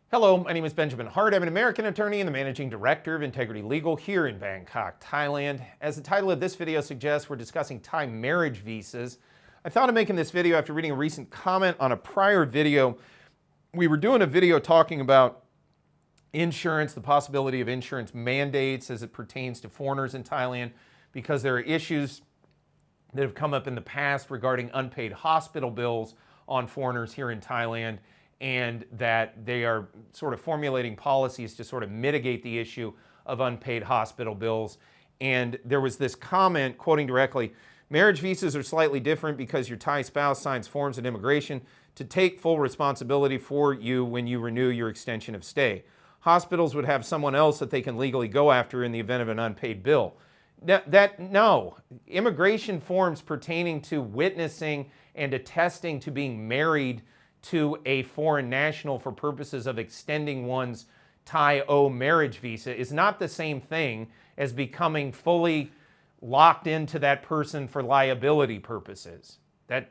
Hello, my name is Benjamin Hart. I'm an American attorney and the managing director of Integrity Legal here in Bangkok, Thailand. As the title of this video suggests, we're discussing Thai marriage visas. I thought of making this video after reading a recent comment on a prior video. We were doing a video talking about insurance, the possibility of insurance mandates as it pertains to foreigners in Thailand, because there are issues that have come up in the past regarding unpaid hospital bills on foreigners here in Thailand, and that they are sort of formulating policies to sort of mitigate the issue of unpaid hospital bills. And there was this comment, quoting directly, "Marriage visas are slightly different because your Thai spouse signs forms at immigration to take full responsibility for you when you renew your extension of stay. Hospitals would have someone else that they can legally go after in the event of an unpaid bill." No, immigration forms pertaining to witnessing and attesting to being married to a foreign national for purposes of extending one's Thai-O marriage visa is not the same thing as becoming fully locked into that person for liability purposes. Not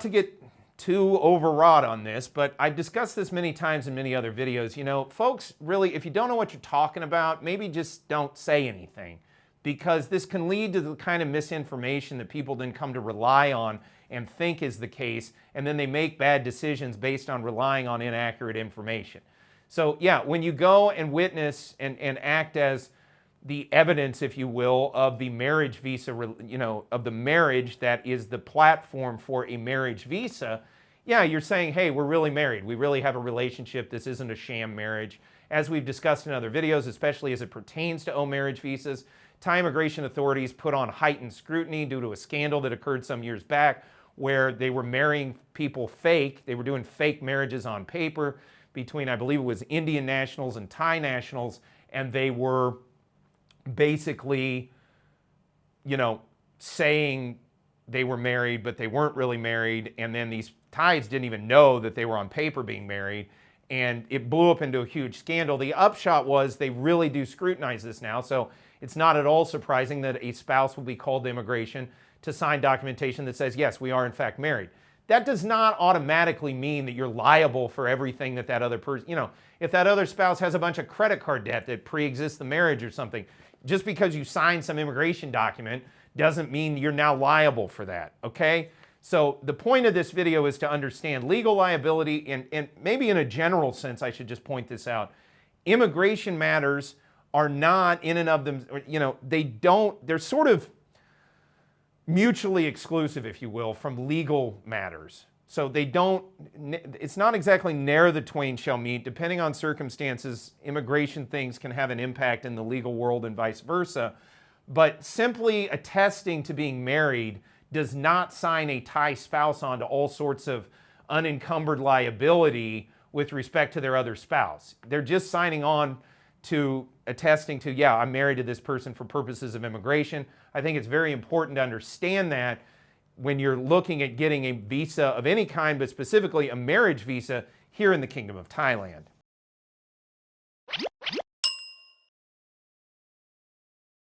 to get too overwrought on this, but I've discussed this many times in many other videos. Folks, really, if you don't know what you're talking about, maybe just don't say anything, because this can lead to the kind of misinformation that people then come to rely on and think is the case, and then they make bad decisions based on relying on inaccurate information. So yeah, when you go and witness and act as the evidence, if you will, of the marriage visa, of the marriage that is the platform for a marriage visa, yeah, you're saying, hey, we're really married. We really have a relationship. This isn't a sham marriage. As we've discussed in other videos, especially as it pertains to marriage visas, Thai immigration authorities put on heightened scrutiny due to a scandal that occurred some years back where they were marrying people fake. They were doing fake marriages on paper between, I believe it was Indian nationals and Thai nationals, and they were basically, saying they were married, but they weren't really married, and then these Thais didn't even know that they were on paper being married, and it blew up into a huge scandal. The upshot was they really do scrutinize this now, so it's not at all surprising that a spouse will be called to immigration to sign documentation that says, yes, we are in fact married. That does not automatically mean that you're liable for everything that other person, if that other spouse has a bunch of credit card debt that pre-exists the marriage or something, just because you sign some immigration document doesn't mean you're now liable for that, okay? So the point of this video is to understand legal liability, and maybe in a general sense, I should just point this out. Immigration matters are not in and of them, they're sort of mutually exclusive, if you will, from legal matters. So it's not exactly ne'er the twain shall meet. Depending on circumstances, immigration things can have an impact in the legal world and vice versa. But simply attesting to being married does not sign a Thai spouse onto all sorts of unencumbered liability with respect to their other spouse. They're just signing on to attesting to, yeah, I'm married to this person for purposes of immigration. I think it's very important to understand that when you're looking at getting a visa of any kind, but specifically a marriage visa here in the Kingdom of Thailand.